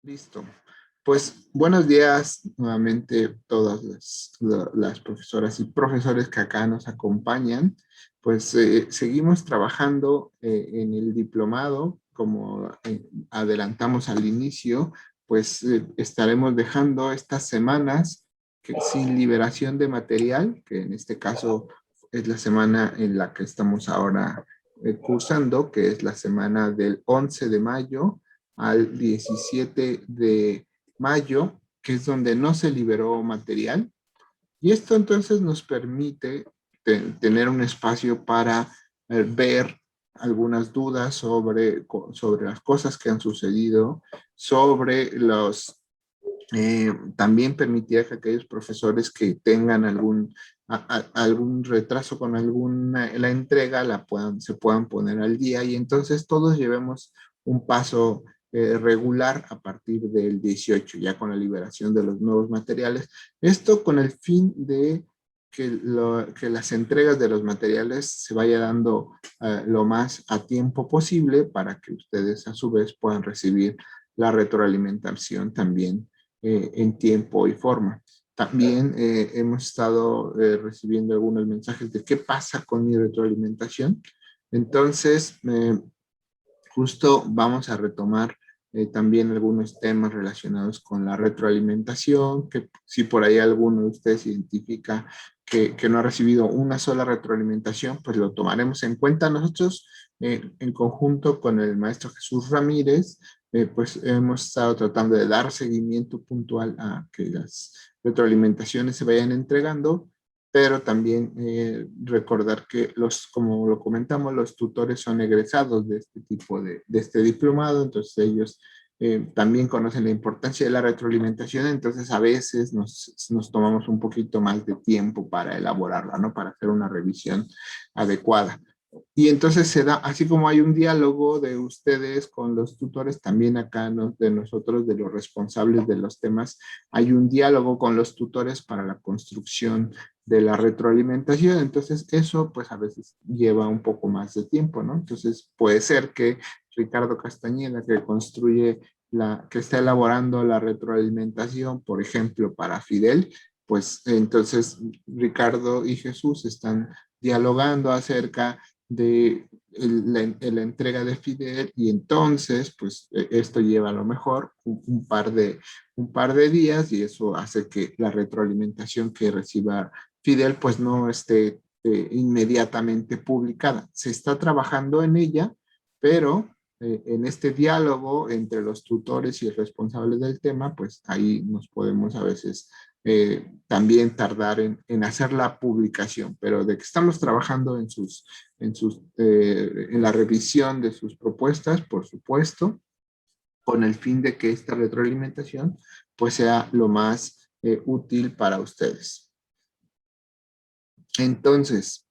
Listo. Pues buenos días nuevamente todas las profesoras y profesores que acá nos acompañan. Pues seguimos trabajando en el diplomado, como adelantamos al inicio, pues estaremos dejando estas semanas sin liberación de material, que en este caso es la semana en la que estamos ahora cursando, que es la semana del 11 de mayo al 17 de mayo, que es donde no se liberó material. Y esto entonces nos permite tener un espacio para ver algunas dudas sobre las cosas que han sucedido, sobre los... también permitirá que aquellos profesores que tengan algún retraso con la entrega se puedan poner al día y entonces todos llevemos un paso regular a partir del 18, ya con la liberación de los nuevos materiales. Esto con el fin de que las entregas de los materiales se vaya dando lo más a tiempo posible para que ustedes a su vez puedan recibir la retroalimentación también en tiempo y forma. También hemos estado recibiendo algunos mensajes de qué pasa con mi retroalimentación. Entonces, justo vamos a retomar también algunos temas relacionados con la retroalimentación, que si por ahí alguno de ustedes identifica que no ha recibido una sola retroalimentación, pues lo tomaremos en cuenta. Nosotros, en conjunto con el maestro Jesús Ramírez, pues hemos estado tratando de dar seguimiento puntual a que las retroalimentaciones se vayan entregando, pero también recordar que como lo comentamos, los tutores son egresados de este tipo de este diplomado, entonces ellos también conocen la importancia de la retroalimentación, entonces a veces nos tomamos un poquito más de tiempo para elaborarla, ¿no? Para hacer una revisión adecuada. Y entonces se da, así como hay un diálogo de ustedes con los tutores, también acá de nosotros, de los responsables de los temas, hay un diálogo con los tutores para la construcción de la retroalimentación. Entonces eso pues a veces lleva un poco más de tiempo, ¿no? Entonces puede ser que Ricardo Castañeda, que está elaborando la retroalimentación, por ejemplo, para Fidel, pues entonces Ricardo y Jesús están dialogando acerca de la entrega de Fidel y entonces pues esto lleva a lo mejor un par de días y eso hace que la retroalimentación que reciba Fidel pues no esté inmediatamente publicada. Se está trabajando en ella, pero en este diálogo entre los tutores y el responsable del tema, pues ahí nos podemos a veces también tardar en hacer la publicación, pero de que estamos trabajando en la revisión de sus propuestas, por supuesto, con el fin de que esta retroalimentación pues sea lo más útil para ustedes. Entonces,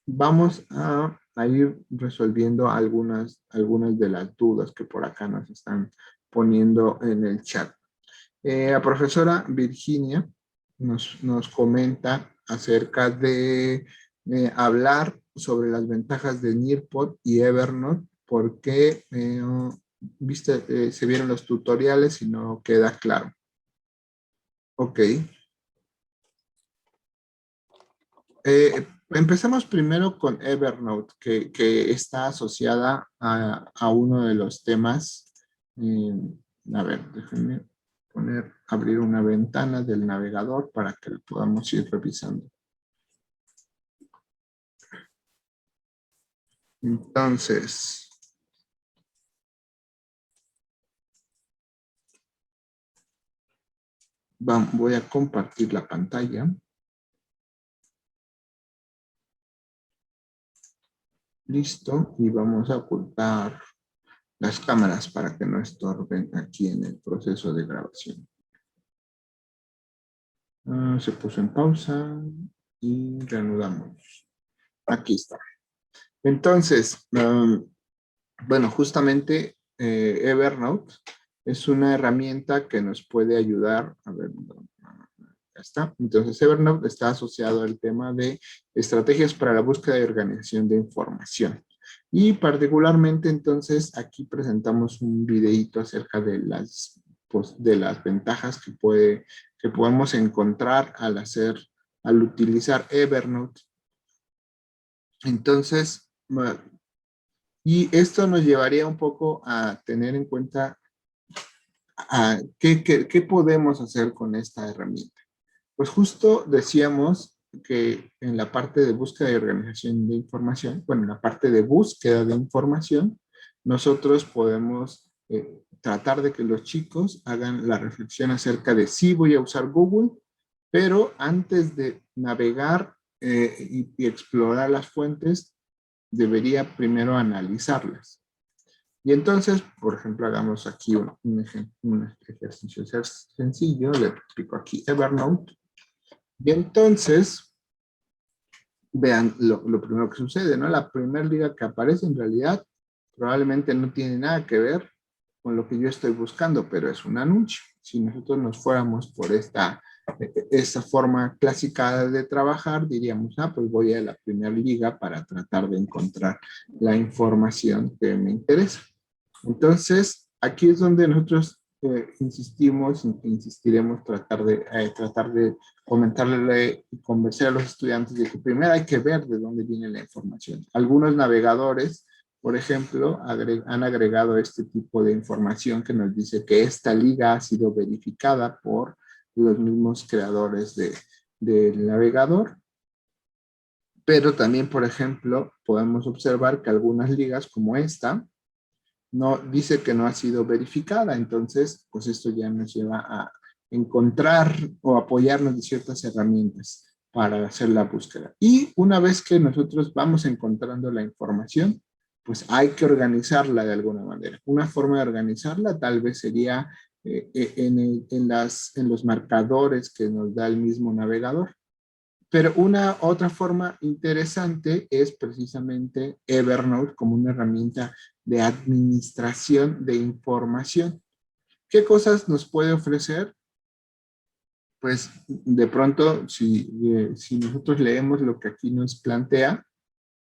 vamos a ir resolviendo algunas de las dudas que por acá nos están poniendo en el chat. La profesora Virginia nos comenta acerca de hablar sobre las ventajas de Nearpod y Evernote, porque se vieron los tutoriales y no queda claro. Ok. Empecemos primero con Evernote, que está asociada a uno de los temas. A ver, déjenme abrir una ventana del navegador para que lo podamos ir revisando. Entonces, voy a compartir la pantalla. Listo, y vamos a ocultar las cámaras para que no estorben aquí en el proceso de grabación. Se puso en pausa y reanudamos. Aquí está. Entonces, bueno, justamente Evernote es una herramienta que nos puede ayudar. A ver, ya está. Entonces, Evernote está asociado al tema de estrategias para la búsqueda y organización de información. Y particularmente entonces aquí presentamos un videíto acerca de de las ventajas que podemos encontrar al utilizar Evernote. Entonces, y esto nos llevaría un poco a tener en cuenta qué podemos hacer con esta herramienta. Pues justo decíamos que en la parte de búsqueda y organización de información, bueno, en la parte de búsqueda de información, nosotros podemos tratar de que los chicos hagan la reflexión acerca de si voy a usar Google, pero antes de navegar y explorar las fuentes, debería primero analizarlas. Y entonces, por ejemplo, hagamos aquí un ejercicio sencillo. Le explico aquí Evernote. Y entonces, vean lo primero que sucede, ¿no? La primera liga que aparece en realidad probablemente no tiene nada que ver con lo que yo estoy buscando, pero es un anuncio. Si nosotros nos fuéramos por esta forma clásica de trabajar, diríamos, pues voy a la primera liga para tratar de encontrar la información que me interesa. Entonces, aquí es donde nosotros insistiremos tratar de comentarle y convencer a los estudiantes de que primero hay que ver de dónde viene la información. Algunos navegadores, por ejemplo, han agregado este tipo de información que nos dice que esta liga ha sido verificada por los mismos creadores del navegador. Pero también, por ejemplo, podemos observar que algunas ligas como esta, no dice que no ha sido verificada. Entonces, pues esto ya nos lleva a encontrar o apoyarnos de ciertas herramientas para hacer la búsqueda. Y una vez que nosotros vamos encontrando la información, pues hay que organizarla de alguna manera. Una forma de organizarla tal vez sería en los marcadores que nos da el mismo navegador. Pero una otra forma interesante es precisamente Evernote como una herramienta de administración de información. ¿Qué cosas nos puede ofrecer? Pues de pronto, si nosotros leemos lo que aquí nos plantea,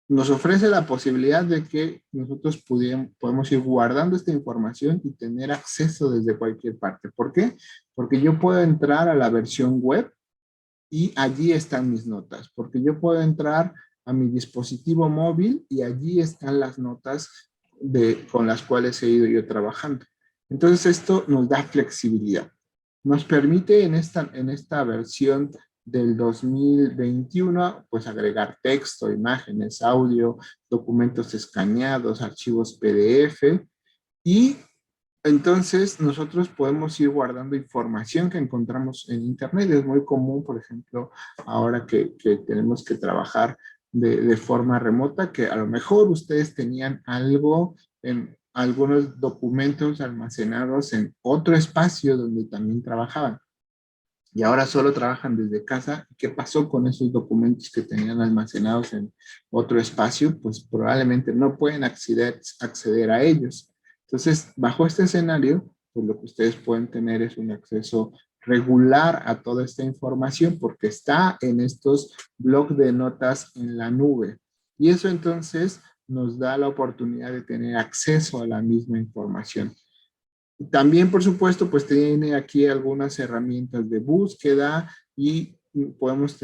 nos ofrece la posibilidad de que nosotros podemos ir guardando esta información y tener acceso desde cualquier parte. ¿Por qué? Porque yo puedo entrar a la versión web y allí están mis notas, porque yo puedo entrar a mi dispositivo móvil y allí están las notas con las cuales he ido yo trabajando. Entonces esto nos da flexibilidad. Nos permite en esta versión del 2021, pues agregar texto, imágenes, audio, documentos escaneados, archivos PDF y entonces, nosotros podemos ir guardando información que encontramos en Internet. Es muy común, por ejemplo, ahora que tenemos que trabajar de forma remota, que a lo mejor ustedes tenían algo en algunos documentos almacenados en otro espacio donde también trabajaban. Y ahora solo trabajan desde casa. ¿Qué pasó con esos documentos que tenían almacenados en otro espacio? Pues probablemente no pueden acceder a ellos. Entonces, bajo este escenario, pues lo que ustedes pueden tener es un acceso regular a toda esta información porque está en estos blocs de notas en la nube. Y eso entonces nos da la oportunidad de tener acceso a la misma información. También, por supuesto, pues tiene aquí algunas herramientas de búsqueda y podemos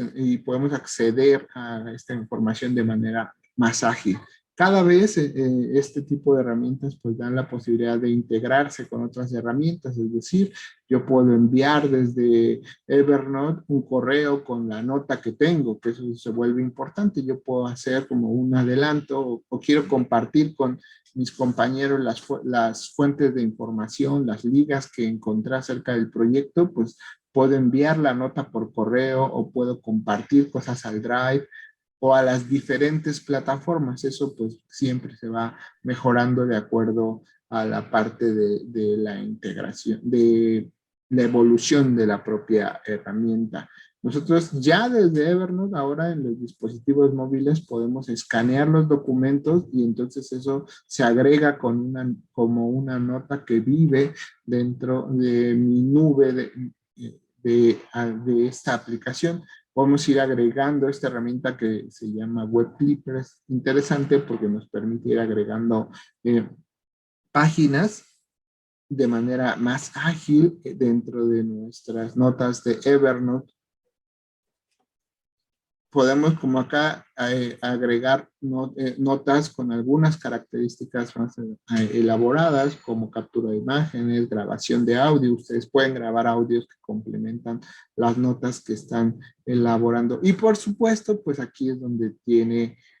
acceder a esta información de manera más ágil. Cada vez este tipo de herramientas pues dan la posibilidad de integrarse con otras herramientas, es decir, yo puedo enviar desde Evernote un correo con la nota que tengo, que eso se vuelve importante. Yo puedo hacer como un adelanto o quiero compartir con mis compañeros las fuentes de información, las ligas que encontré acerca del proyecto, pues puedo enviar la nota por correo o puedo compartir cosas al Drive o a las diferentes plataformas. Eso pues siempre se va mejorando de acuerdo a la parte de la integración, de la evolución de la propia herramienta. Nosotros ya desde Evernote, ahora en los dispositivos móviles, podemos escanear los documentos y entonces eso se agrega como una nota que vive dentro de mi nube de esta aplicación. Podemos ir agregando esta herramienta que se llama Web Clipper. Es interesante porque nos permite ir agregando páginas de manera más ágil dentro de nuestras notas de Evernote. Podemos, como acá, agregar notas con algunas características más elaboradas, como captura de imágenes, grabación de audio. Ustedes pueden grabar audios que complementan las notas que están elaborando. Y por supuesto, pues aquí es donde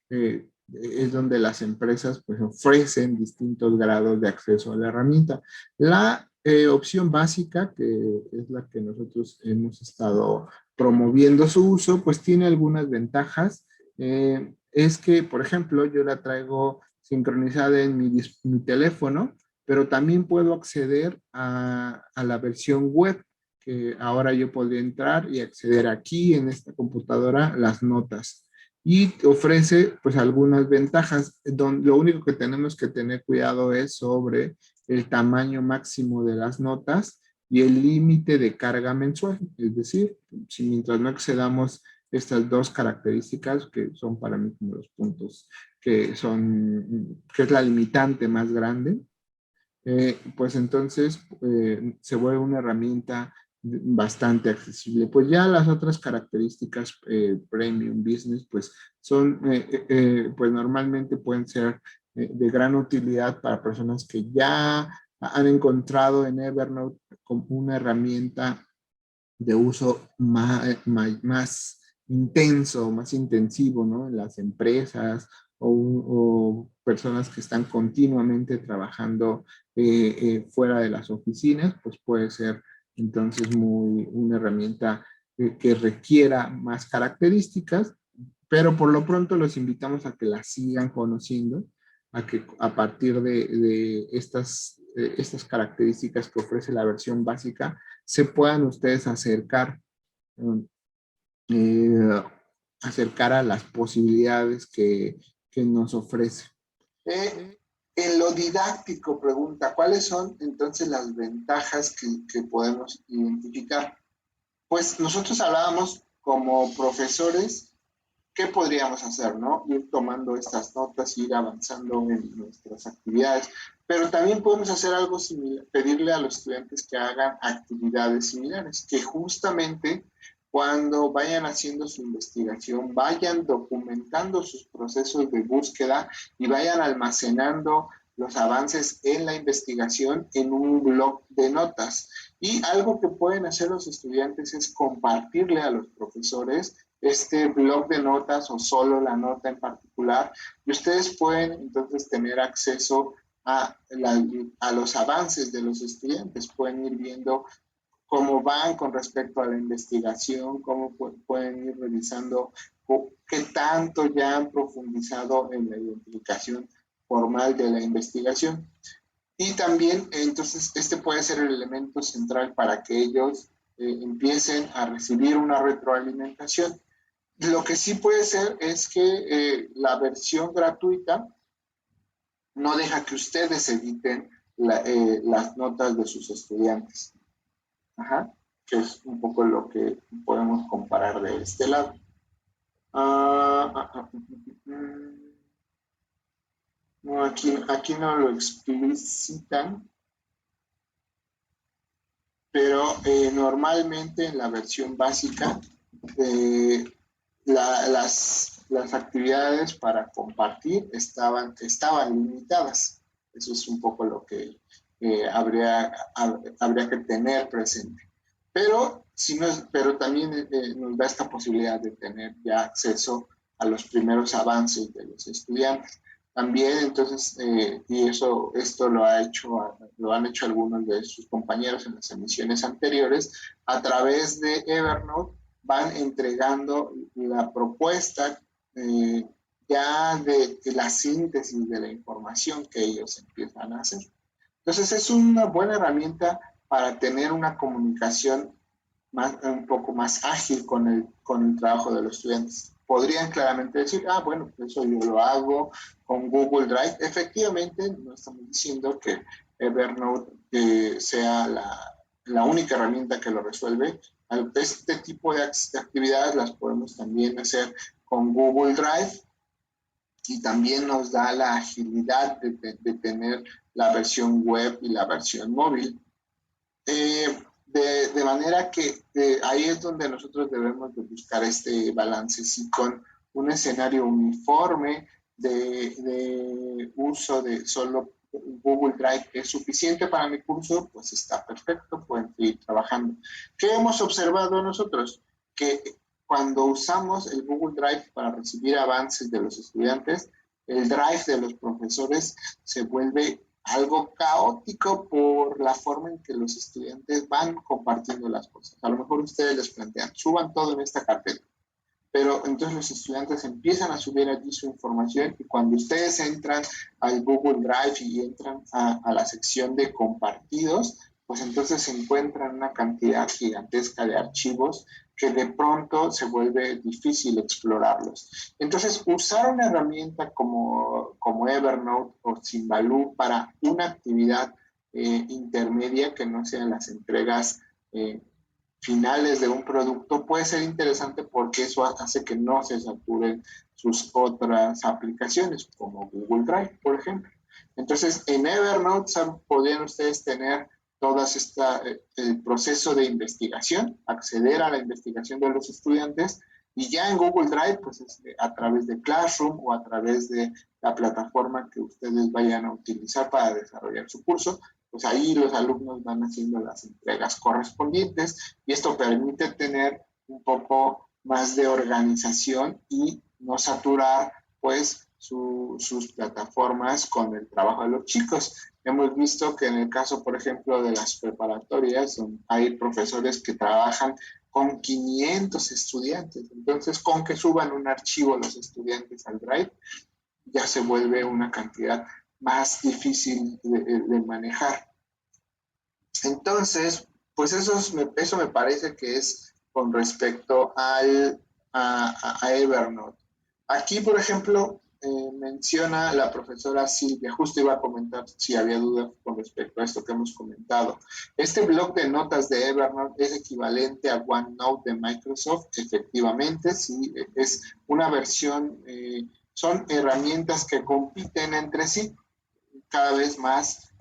es donde las empresas pues ofrecen distintos grados de acceso a la herramienta. La opción básica, que es la que nosotros hemos estado promoviendo su uso, pues tiene algunas ventajas. Es que, por ejemplo, yo la traigo sincronizada en mi teléfono, pero también puedo acceder a la versión web, que ahora yo podría entrar y acceder aquí en esta computadora las notas. Y ofrece pues algunas ventajas. Lo único que tenemos que tener cuidado es sobre el tamaño máximo de las notas y el límite de carga mensual. Es decir, si mientras no excedamos estas dos características, que son para mí como los puntos que es la limitante más grande, pues entonces se vuelve una herramienta bastante accesible. Pues ya las otras características Premium Business, pues son, pues normalmente pueden ser de gran utilidad para personas que ya han encontrado en Evernote como una herramienta de uso más intenso, más intensivo, ¿no? En las empresas o personas que están continuamente trabajando fuera de las oficinas, pues puede ser entonces una herramienta que requiera más características, pero por lo pronto los invitamos a que la sigan conociendo, a que a partir de estas características que ofrece la versión básica, se puedan ustedes eh, acercar a las posibilidades que nos ofrece. En lo didáctico, pregunta, ¿cuáles son entonces las ventajas que podemos identificar? Pues nosotros hablábamos como profesores, ¿qué podríamos hacer, no? Ir tomando estas notas, ir avanzando en nuestras actividades, pero también podemos hacer algo similar, pedirle a los estudiantes que hagan actividades similares, que justamente cuando vayan haciendo su investigación, vayan documentando sus procesos de búsqueda y vayan almacenando los avances en la investigación en un blog de notas. Y algo que pueden hacer los estudiantes es compartirle a los profesores este blog de notas o solo la nota en particular, y ustedes pueden entonces tener acceso a los avances de los estudiantes, pueden ir viendo cómo van con respecto a la investigación, cómo pueden ir revisando qué tanto ya han profundizado en la identificación formal de la investigación. Y también, entonces, este puede ser el elemento central para que ellos empiecen a recibir una retroalimentación. Lo que sí puede ser es que la versión gratuita no deja que ustedes editen las notas de sus estudiantes. Ajá, que es un poco lo que podemos comparar de este lado. No, aquí no lo explicitan, pero normalmente en la versión básica las actividades para compartir estaban limitadas. Eso es un poco lo que habría que tener presente. Pero también nos da esta posibilidad de tener ya acceso a los primeros avances de los estudiantes. También, entonces, y esto lo han hecho algunos de sus compañeros en las emisiones anteriores, a través de Evernote van entregando la propuesta ya de la síntesis de la información que ellos empiezan a hacer. Entonces es una buena herramienta para tener una comunicación un poco más ágil con el trabajo de los estudiantes. Podrían claramente decir, bueno, eso yo lo hago con Google Drive. Efectivamente, no estamos diciendo que Evernote sea la única herramienta que lo resuelve. Este tipo de actividades las podemos también hacer con Google Drive y también nos da la agilidad de tener la versión web y la versión móvil. De manera que ahí es donde nosotros debemos de buscar este balance. Si con un escenario uniforme de uso de solo Google Drive es suficiente para mi curso, pues está perfecto, pueden seguir trabajando. ¿Qué hemos observado nosotros? Que cuando usamos el Google Drive para recibir avances de los estudiantes, el Drive de los profesores se vuelve algo caótico por la forma en que los estudiantes van compartiendo las cosas. A lo mejor ustedes les plantean, suban todo en esta carpeta, pero entonces los estudiantes empiezan a subir allí su información y cuando ustedes entran al Google Drive y entran a la sección de compartidos, pues entonces se encuentran una cantidad gigantesca de archivos que de pronto se vuelve difícil explorarlos. Entonces, usar una herramienta como Evernote o Symbaloo para una actividad intermedia que no sean las entregas finales de un producto puede ser interesante porque eso hace que no se saturen sus otras aplicaciones, como Google Drive, por ejemplo. Entonces, en Evernote podrían ustedes tener el proceso de investigación, acceder a la investigación de los estudiantes, y ya en Google Drive, pues a través de Classroom o a través de la plataforma que ustedes vayan a utilizar para desarrollar su curso, pues ahí los alumnos van haciendo las entregas correspondientes y esto permite tener un poco más de organización y no saturar pues sus plataformas con el trabajo de los chicos. Hemos visto que en el caso, por ejemplo, de las preparatorias, hay profesores que trabajan con 500 estudiantes. Entonces, con que suban un archivo los estudiantes al Drive, ya se vuelve una cantidad más difícil de manejar. Entonces, pues eso me parece que es con respecto a Evernote. Aquí, por ejemplo, menciona la profesora Silvia, justo iba a comentar si había dudas con respecto a esto que hemos comentado. Este bloc de notas de Evernote es equivalente a OneNote de Microsoft, efectivamente, sí, es una versión, son herramientas que compiten entre sí cada vez más.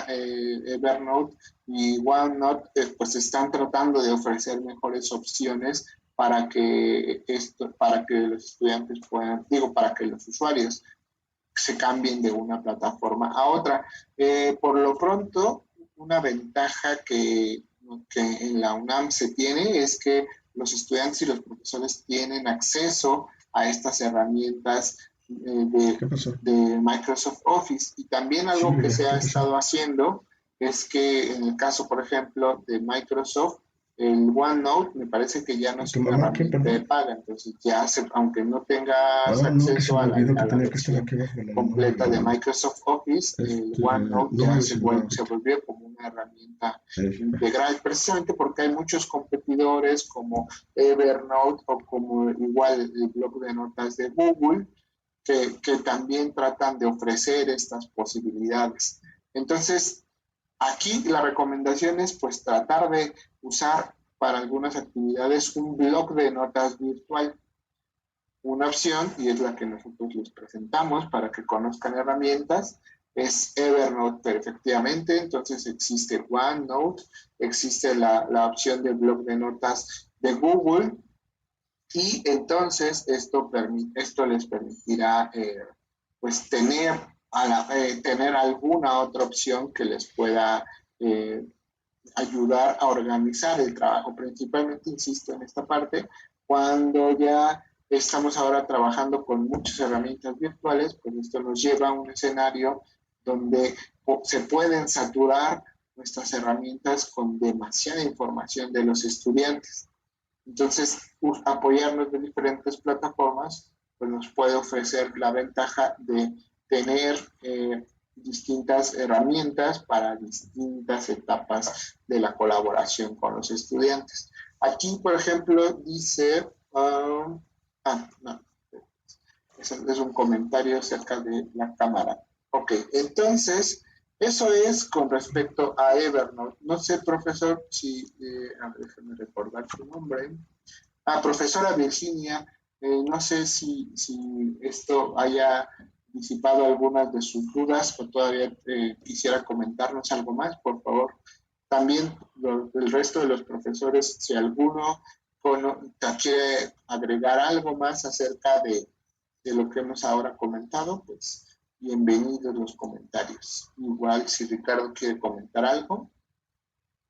Evernote y OneNote pues están tratando de ofrecer mejores opciones para que los estudiantes puedan, para que los usuarios se cambien de una plataforma a otra. Por lo pronto, una ventaja que en la UNAM se tiene es que los estudiantes y los profesores tienen acceso a estas herramientas de Microsoft Office. Y también algo que se ha estado haciendo es que en el caso, por ejemplo, de Microsoft, el OneNote me parece que ya no es una herramienta de paga, entonces ya aunque no tengas acceso a la versión completa de Microsoft Office, el OneNote ya se volvió como una herramienta integral, precisamente porque hay muchos competidores como Evernote o como igual el bloc de notas de Google, que también tratan de ofrecer estas posibilidades. Entonces, aquí la recomendación es pues tratar de usar para algunas actividades un bloc de notas virtual. Una opción, y es la que nosotros les presentamos para que conozcan herramientas, es Evernote, pero efectivamente. Entonces existe OneNote, existe la opción del bloc de notas de Google, y entonces esto les permitirá pues tener alguna otra opción que les pueda ayudar a organizar el trabajo. Principalmente, insisto en esta parte, cuando ya estamos ahora trabajando con muchas herramientas virtuales, pues esto nos lleva a un escenario donde se pueden saturar nuestras herramientas con demasiada información de los estudiantes. Entonces, apoyarnos de diferentes plataformas pues nos puede ofrecer la ventaja de tener distintas herramientas para distintas etapas de la colaboración con los estudiantes. Aquí, por ejemplo, dice, no, es un comentario acerca de la cámara. Ok, entonces, Eso es con respecto a Evernote. No sé, profesor, si, a ver, déjame recordar su nombre. Profesora Virginia, no sé si esto haya disipado algunas de sus dudas o todavía quisiera comentarnos algo más, por favor. También el resto de los profesores, si alguno quiere agregar algo más acerca de lo que hemos ahora comentado, pues bienvenidos los comentarios. Igual si Ricardo quiere comentar algo,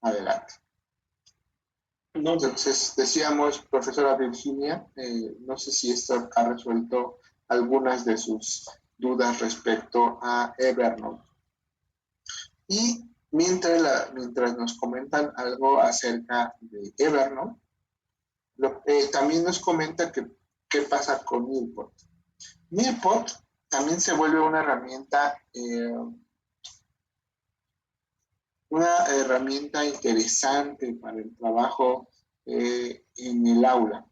adelante. No, entonces decíamos, profesora Virginia, no sé si esto ha resuelto algunas de sus dudas respecto a Evernote. Y mientras nos comentan algo acerca de Evernote, también nos comenta qué pasa con Nearpod. Nearpod también se vuelve una herramienta interesante para el trabajo en el aula.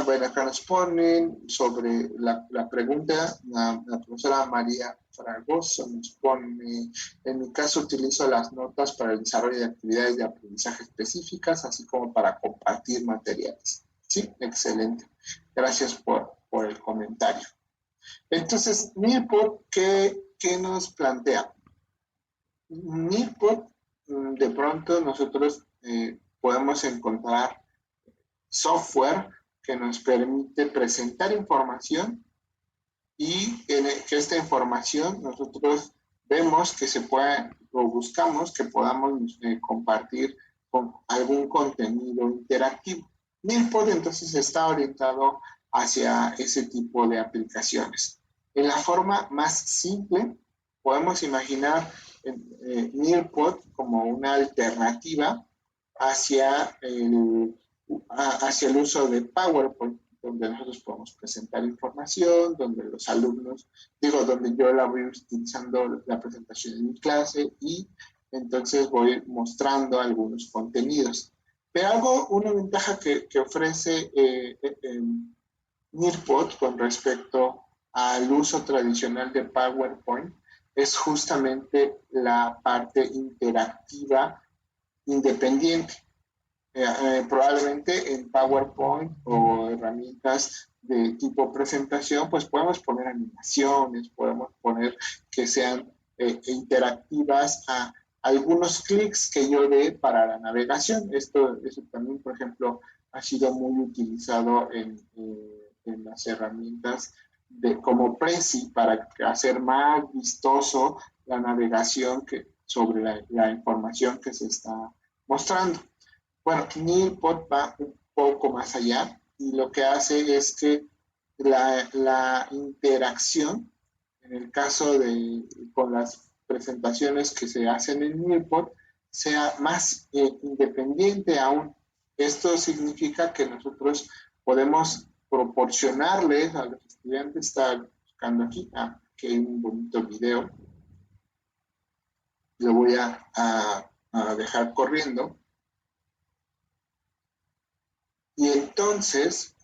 Bueno, acá nos ponen sobre la pregunta, la profesora María Fragoso nos pone, en mi caso utilizo las notas para el desarrollo de actividades de aprendizaje específicas, así como para compartir materiales. Sí, excelente. Gracias por el comentario. Entonces, Nearpod, ¿qué nos plantea? Nearpod, de pronto nosotros podemos encontrar software que nos permite presentar información y que esta información nosotros vemos que se puede o buscamos que podamos compartir con algún contenido interactivo. Nearpod entonces está orientado hacia ese tipo de aplicaciones. En la forma más simple, podemos imaginar Nearpod como una alternativa hacia el uso de PowerPoint, donde nosotros podemos presentar información, donde los alumnos, donde yo la voy utilizando la presentación en mi clase y entonces voy mostrando algunos contenidos. Pero una ventaja que ofrece Nearpod con respecto al uso tradicional de PowerPoint es justamente la parte interactiva independiente. Probablemente en PowerPoint o herramientas de tipo presentación, pues podemos poner animaciones, podemos poner que sean interactivas a algunos clics que yo dé para la navegación. Eso también, por ejemplo, ha sido muy utilizado en las herramientas como Prezi para hacer más vistoso la navegación sobre la información que se está mostrando. Bueno, Nearpod va un poco más allá y lo que hace es que la interacción, en el caso con las presentaciones que se hacen en Nearpod, sea más independiente aún. Esto significa que nosotros podemos proporcionarles a los estudiantes, está buscando aquí, que hay un bonito video, lo voy a dejar corriendo. Y entonces,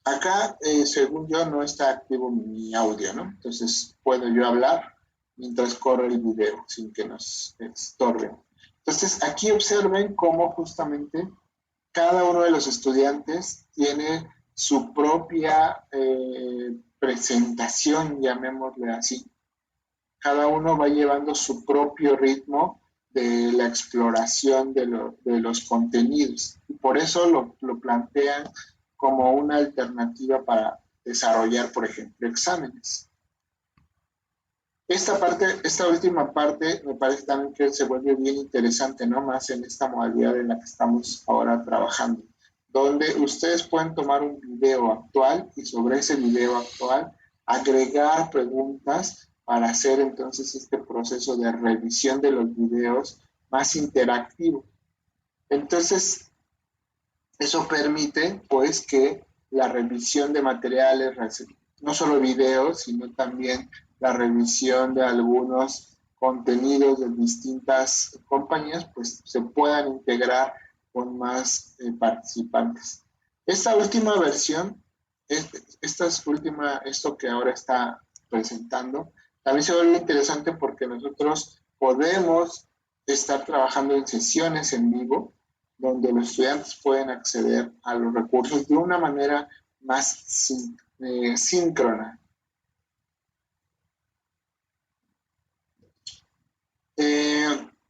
acá, según yo, no está activo mi audio, ¿no? Entonces, puedo yo hablar mientras corre el video sin que nos estorben. Entonces, aquí observen cómo justamente cada uno de los estudiantes tiene su propia presentación, llamémosle así. Cada uno va llevando su propio ritmo de la exploración de los contenidos. Y por eso lo plantean como una alternativa para desarrollar, por ejemplo, exámenes. Esta última parte me parece también que se vuelve bien interesante, ¿no? Más en esta modalidad en la que estamos ahora trabajando, donde ustedes pueden tomar un video actual y sobre ese video actual agregar preguntas para hacer entonces este proceso de revisión de los videos más interactivo. Entonces, eso permite pues que la revisión de materiales, no solo videos, sino también la revisión de algunos contenidos de distintas compañías, pues se puedan integrar con más participantes. Esta última versión, esto que ahora está presentando, también se vuelve interesante porque nosotros podemos estar trabajando en sesiones en vivo, donde los estudiantes pueden acceder a los recursos de una manera más síncrona.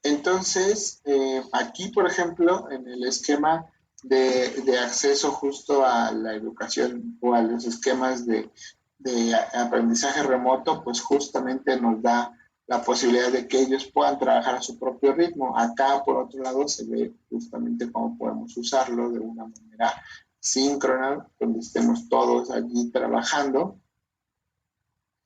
Entonces, aquí, por ejemplo, en el esquema de acceso justo a la educación o a los esquemas de aprendizaje remoto, pues justamente nos da la posibilidad de que ellos puedan trabajar a su propio ritmo. Acá, por otro lado, se ve justamente cómo podemos usarlo de una manera síncrona, donde estemos todos allí trabajando.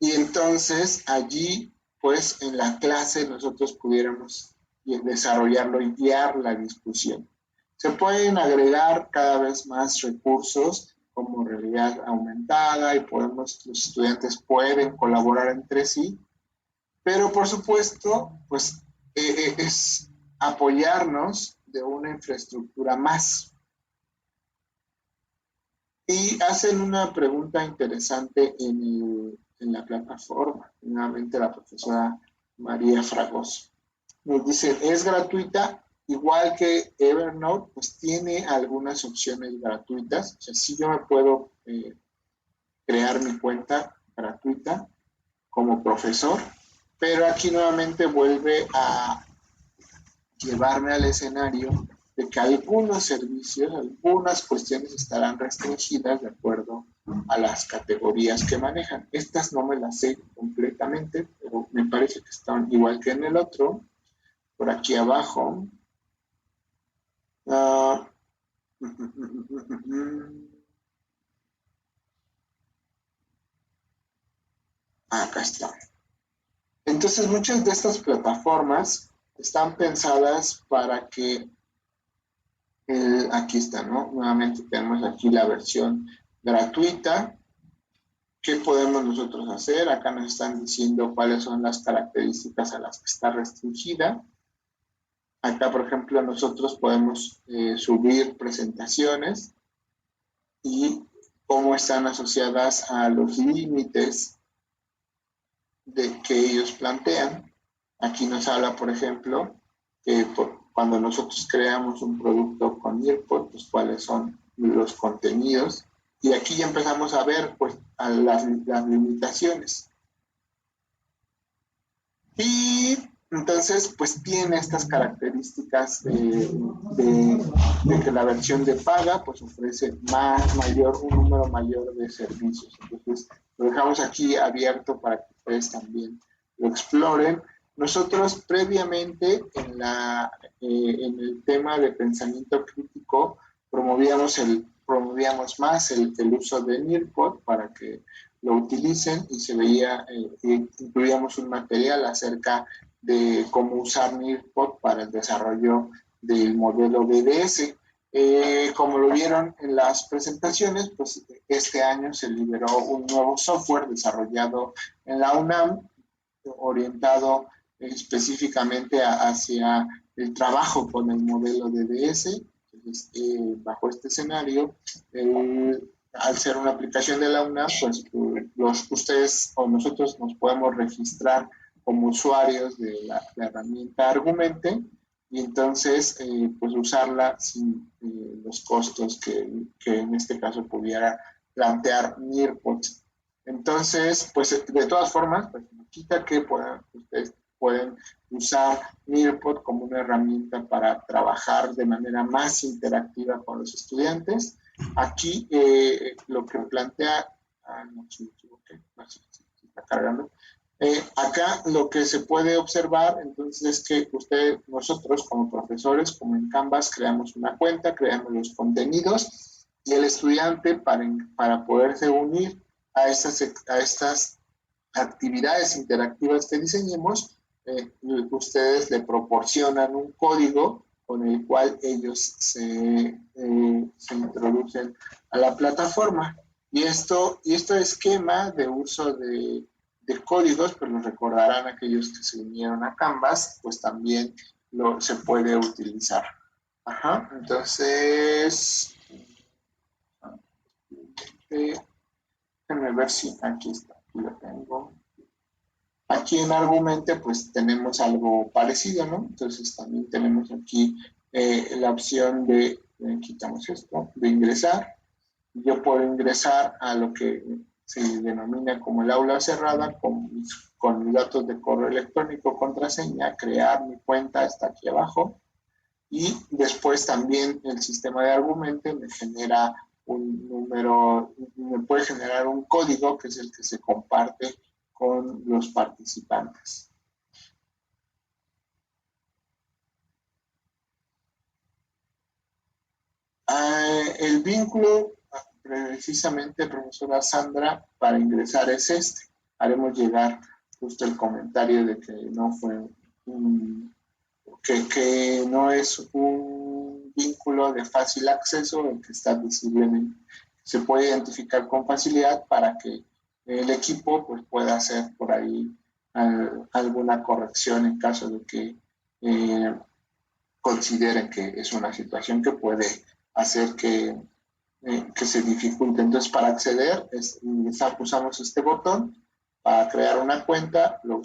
Y entonces allí, pues en la clase nosotros pudiéramos desarrollarlo y guiar la discusión. Se pueden agregar cada vez más recursos como realidad aumentada y los estudiantes pueden colaborar entre sí, pero por supuesto, pues es apoyarnos de una infraestructura más. Y hacen una pregunta interesante en la plataforma, nuevamente la profesora María Fragoso. Nos dice, ¿es gratuita? Igual que Evernote, pues tiene algunas opciones gratuitas. O sea, sí yo me puedo crear mi cuenta gratuita como profesor, pero aquí nuevamente vuelve a llevarme al escenario de que algunos servicios, algunas cuestiones estarán restringidas de acuerdo a las categorías que manejan. Estas no me las sé completamente, pero me parece que están igual que en el otro. Por aquí abajo. Acá está. Entonces, muchas de estas plataformas están pensadas para que, aquí está, ¿no? Nuevamente tenemos aquí la versión gratuita. ¿Qué podemos nosotros hacer? Acá nos están diciendo cuáles son las características a las que está restringida. Acá, por ejemplo, nosotros podemos subir presentaciones y cómo están asociadas a los límites de que ellos plantean. Aquí nos habla, por ejemplo, que cuando nosotros creamos un producto con Nearpod, pues cuáles son los contenidos. Y aquí ya empezamos a ver pues, a las limitaciones. Y entonces, pues tiene estas características de que la versión de paga pues ofrece un número mayor de servicios. Entonces, lo dejamos aquí abierto para que ustedes también lo exploren. Nosotros previamente en el tema de pensamiento crítico promovíamos más el uso de Nearpod para que lo utilicen y se veía, incluíamos un material acerca de cómo usar Nearpod para el desarrollo del modelo BDS. Como lo vieron en las presentaciones, pues este año se liberó un nuevo software desarrollado en la UNAM, orientado específicamente hacia el trabajo con el modelo DDS. Entonces, bajo este escenario, al ser una aplicación de la UNAM, pues ustedes o nosotros nos podemos registrar como usuarios de la herramienta Argumente y entonces pues usarla sin los costos que en este caso pudiera plantear Nearpod. Entonces, pues de todas formas, pues no quita que ustedes pueden usar Nearpod como una herramienta para trabajar de manera más interactiva con los estudiantes. Aquí lo que plantea, no, si me equivoqué, no, si está cargando. Acá lo que se puede observar entonces es que nosotros como profesores, como en Canvas, creamos una cuenta, creamos los contenidos y el estudiante para poderse unir a estas actividades interactivas que diseñemos, ustedes le proporcionan un código con el cual ellos se introducen a la plataforma. Y este esquema de uso de códigos, pues lo recordarán aquellos que se unieron a Canvas, pues también se puede utilizar. Ajá, entonces, eh, déjenme ver si aquí está, aquí lo tengo. Aquí en Argumente pues tenemos algo parecido, ¿no? Entonces también tenemos aquí la opción de, quitamos esto, de ingresar. Yo puedo ingresar a lo que se denomina como el aula cerrada con mis datos de correo electrónico, contraseña, crear mi cuenta, está aquí abajo. Y después también el sistema de Argumente me genera un número, me puede generar un código que es el que se comparte con los participantes. El vínculo, precisamente, profesora Sandra, para ingresar es este. Haremos llegar justo el comentario de que no fue un, que no es un vínculo de fácil acceso, el que está visiblemente, se puede identificar con facilidad para que el equipo pues, pueda hacer por ahí alguna corrección en caso de que consideren que es una situación que puede hacer que se dificulte. Entonces, para acceder, usamos este botón. Para crear una cuenta, lo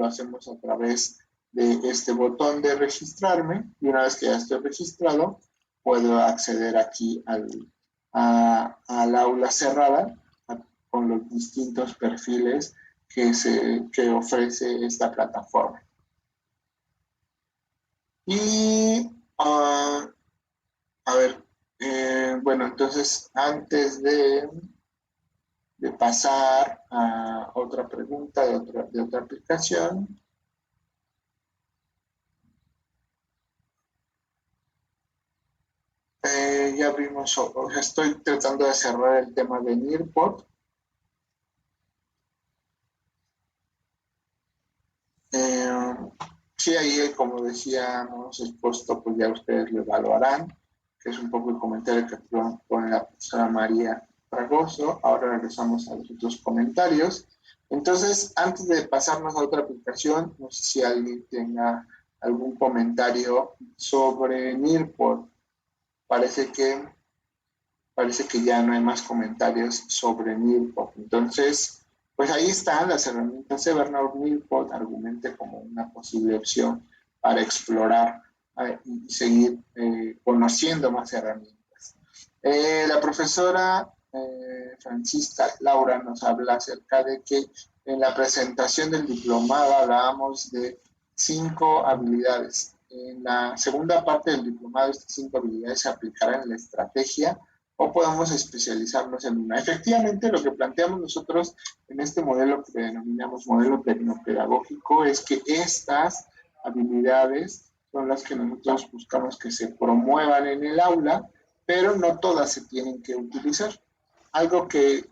hacemos a través de este botón de registrarme. Y una vez que ya estoy registrado, puedo acceder aquí al aula cerrada con los distintos perfiles que ofrece esta plataforma. Y a ver, bueno, entonces antes de pasar a otra pregunta de otra aplicación, ya vimos, o sea, estoy tratando de cerrar el tema de Nearpod. Eh, sí, ahí, como decíamos, el costo, pues ya ustedes lo evaluarán, que es un poco el comentario que pone la profesora María Fragoso. Ahora regresamos a los otros comentarios. Entonces, antes de pasarnos a otra aplicación, no sé si alguien tenga algún comentario sobre Nearpod. Parece que, parece que ya no hay más comentarios sobre Nearpod. Entonces, pues ahí están las herramientas de Evernote. Nearpod argumente como una posible opción para explorar y seguir conociendo más herramientas. La profesora Francisca Laura nos habla acerca de que en la presentación del diplomado hablábamos de 5 habilidades. En la segunda parte del diplomado, estas 5 habilidades se aplicarán en la estrategia o podemos especializarnos en una. Efectivamente, lo que planteamos nosotros en este modelo que denominamos modelo tecnopedagógico es que estas habilidades son las que nosotros buscamos que se promuevan en el aula, pero no todas se tienen que utilizar. Algo que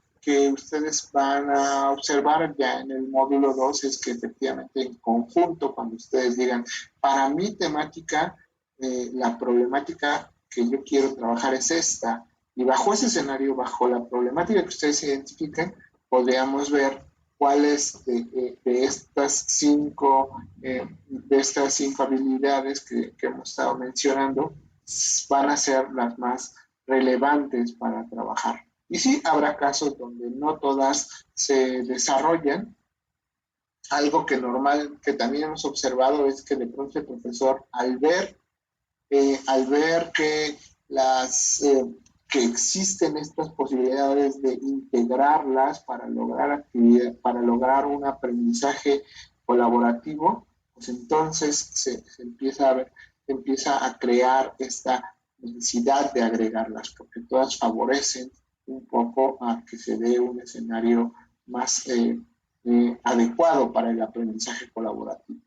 ustedes van a observar ya en el módulo 2 es que efectivamente en conjunto, cuando ustedes digan, para mi temática, la problemática que yo quiero trabajar es esta, y bajo ese escenario, bajo la problemática que ustedes identifiquen, podríamos ver cuáles de estas cinco habilidades que hemos estado mencionando van a ser las más relevantes para trabajar. Y sí, habrá casos donde no todas se desarrollan. Algo que también hemos observado es que de pronto el profesor, al ver que que existen estas posibilidades de integrarlas para lograr un aprendizaje colaborativo, pues entonces se empieza a crear esta necesidad de agregarlas, porque todas favorecen un poco a que se dé un escenario más adecuado para el aprendizaje colaborativo.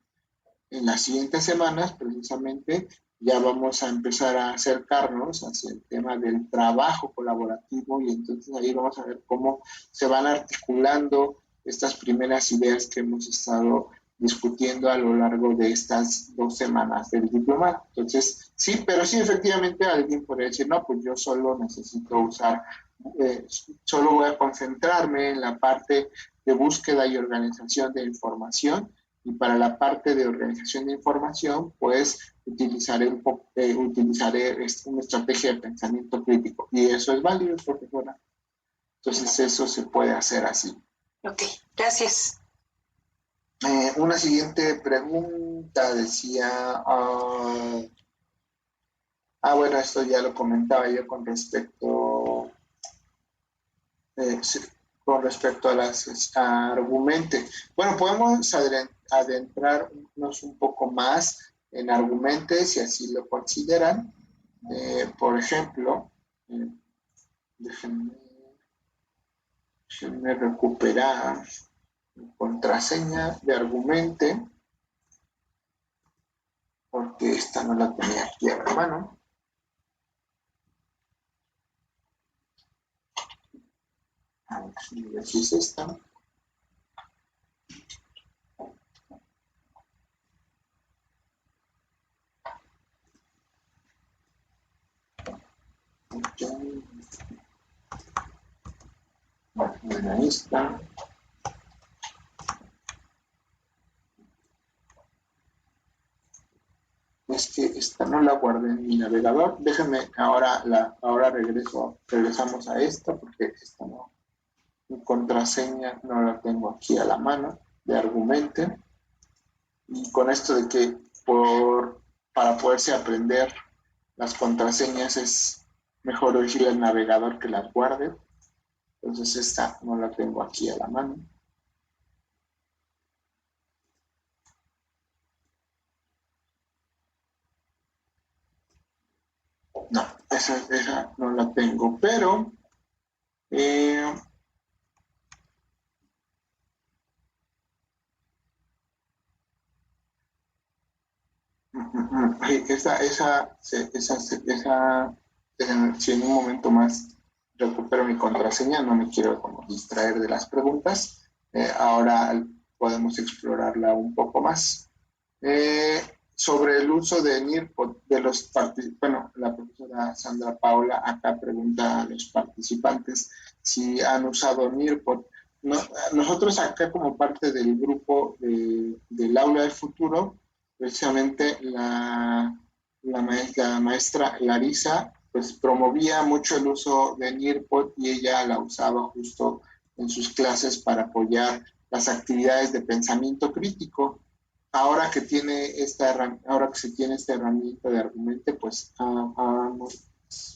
En las siguientes semanas, precisamente, ya vamos a empezar a acercarnos hacia el tema del trabajo colaborativo y entonces ahí vamos a ver cómo se van articulando estas primeras ideas que hemos estado discutiendo a lo largo de estas 2 semanas del diplomado. Entonces, sí, pero sí, efectivamente alguien podría decir, no, pues yo solo necesito usar, solo voy a concentrarme en la parte de búsqueda y organización de información Y para la parte de organización de información, pues utilizaré una estrategia de pensamiento crítico. Y eso es válido, profesora. Entonces eso se puede hacer así. Ok, gracias. Una siguiente pregunta decía, bueno, esto ya lo comentaba yo sí, con respecto a las argumente. Bueno, podemos adentrarnos un poco más en argumentes si así lo consideran. Por ejemplo, déjenme recuperar mi contraseña de argumente, porque esta no la tenía aquí a la mano. A ver si es esta. Bueno, ahí está. Es que esta no la guardé en mi navegador. Déjenme, ahora regresamos a esta, porque esta no, mi contraseña no la tengo aquí a la mano, de argumente. Y con esto de que para poderse aprender las contraseñas es mejor decirle al navegador que las guarde. Entonces esta no la tengo aquí a la mano. No, esa no la tengo, pero si en un momento más recupero mi contraseña, no me quiero como distraer de las preguntas, ahora podemos explorarla un poco más. Sobre el uso de NIRPOD bueno, la profesora Sandra Paula acá pregunta a los participantes si han usado NIRPOD. No, nosotros acá como parte del grupo del Aula del Futuro, precisamente la maestra Larisa pues promovía mucho el uso de NIRPOD y ella la usaba justo en sus clases para apoyar las actividades de pensamiento crítico. Ahora que se tiene esta herramienta de argumente, pues hemos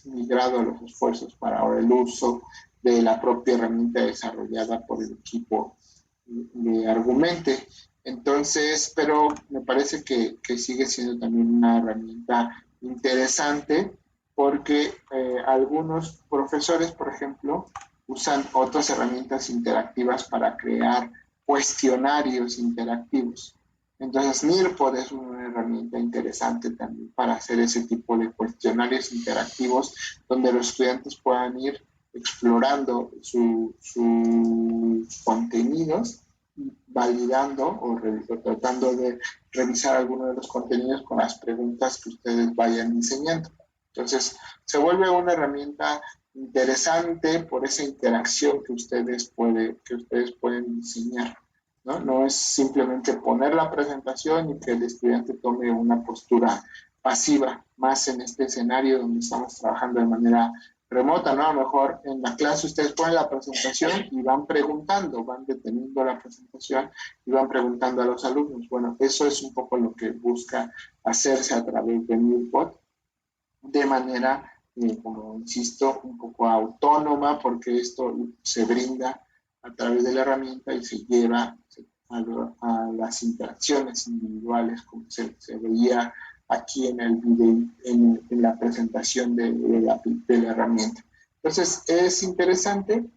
migrado a los esfuerzos para ahora el uso de la propia herramienta desarrollada por el equipo de argumente. Entonces, pero me parece que sigue siendo también una herramienta interesante porque algunos profesores, por ejemplo, usan otras herramientas interactivas para crear cuestionarios interactivos. Entonces, NIRPOD es una herramienta interesante también para hacer ese tipo de cuestionarios interactivos donde los estudiantes puedan ir explorando sus contenidos, validando o tratando de revisar algunos de los contenidos con las preguntas que ustedes vayan diseñando. Entonces, se vuelve una herramienta interesante por esa interacción que ustedes pueden diseñar. ¿No? No es simplemente poner la presentación y que el estudiante tome una postura pasiva, más en este escenario donde estamos trabajando de manera remota, ¿no? A lo mejor en la clase ustedes ponen la presentación y van preguntando, van deteniendo la presentación y van preguntando a los alumnos. Bueno, eso es un poco lo que busca hacerse a través de NIRPOD, de manera, como insisto, un poco autónoma, porque esto se brinda a través de la herramienta y se lleva a las interacciones individuales, como se veía aquí en el video, en la presentación de la herramienta. Entonces, es interesante.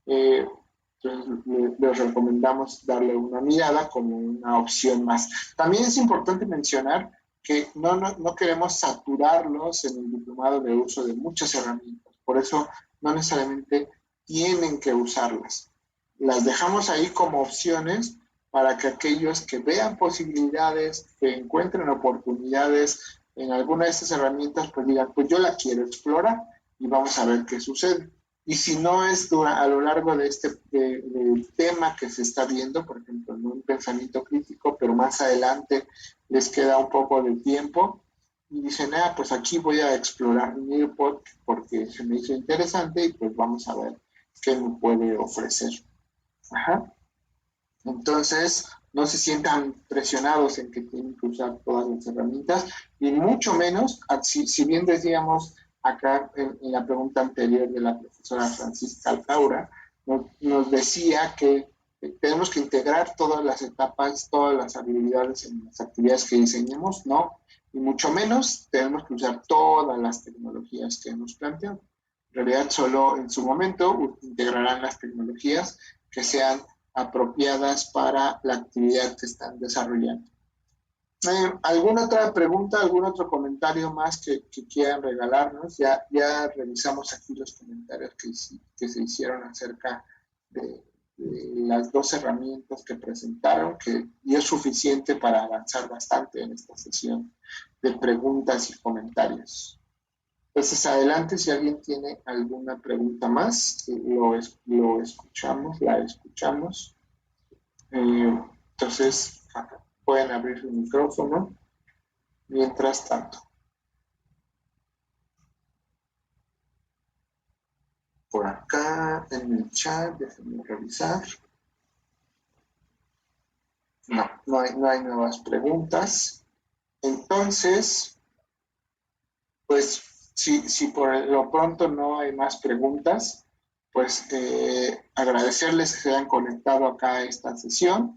Entonces, les recomendamos darle una mirada como una opción más. También es importante mencionar que no queremos saturarlos en el diplomado de uso de muchas herramientas. Por eso no necesariamente tienen que usarlas. Las dejamos ahí como opciones para que aquellos que vean posibilidades, que encuentren oportunidades en alguna de estas herramientas, pues digan, pues yo la quiero explorar y vamos a ver qué sucede. Y si no es a lo largo de del tema que se está viendo, por ejemplo, en un pensamiento crítico, pero más adelante les queda un poco de tiempo y dicen, pues aquí voy a explorar Nearpod porque se me hizo interesante y pues vamos a ver qué me puede ofrecer. Ajá. Entonces, no se sientan presionados en que tienen que usar todas las herramientas y mucho menos, si bien decíamos acá en la pregunta anterior de la profesora Francisca Alcaura, nos decía que tenemos que integrar todas las etapas, todas las habilidades en las actividades que diseñemos, no, y mucho menos tenemos que usar todas las tecnologías que hemos planteado. En realidad, solo en su momento integrarán las tecnologías que sean apropiadas para la actividad que están desarrollando. ¿Alguna otra pregunta, algún otro comentario más que quieran regalarnos? Ya revisamos aquí los comentarios que se hicieron acerca de las dos herramientas que presentaron, y es suficiente para avanzar bastante en esta sesión de preguntas y comentarios. Entonces, adelante, si alguien tiene alguna pregunta más, lo escuchamos, la escuchamos. Entonces, pueden abrir el micrófono. Mientras tanto, por acá en el chat, déjenme revisar. No hay nuevas preguntas. Entonces, pues, si por lo pronto no hay más preguntas, pues agradecerles que se hayan conectado acá a esta sesión.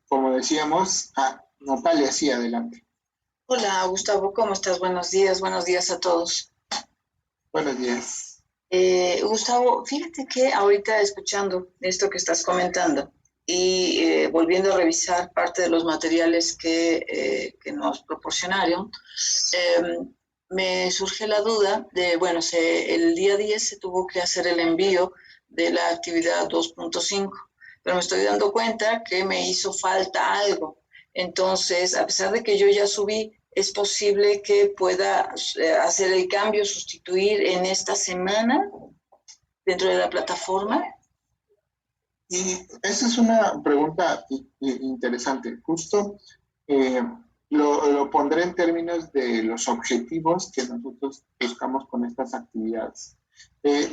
Como decíamos, Natalia, sí, adelante. Hola, Gustavo, ¿cómo estás? Buenos días a todos. Buenos días. Gustavo, fíjate que ahorita escuchando esto que estás comentando y volviendo a revisar parte de los materiales que nos proporcionaron, me surge la duda de, bueno, el día 10 se tuvo que hacer el envío de la actividad 2.5, pero me estoy dando cuenta que me hizo falta algo. Entonces, a pesar de que yo ya subí, ¿es posible que pueda hacer el cambio, sustituir en esta semana dentro de la plataforma? Y esa es una pregunta interesante. Justo lo pondré en términos de los objetivos que nosotros buscamos con estas actividades.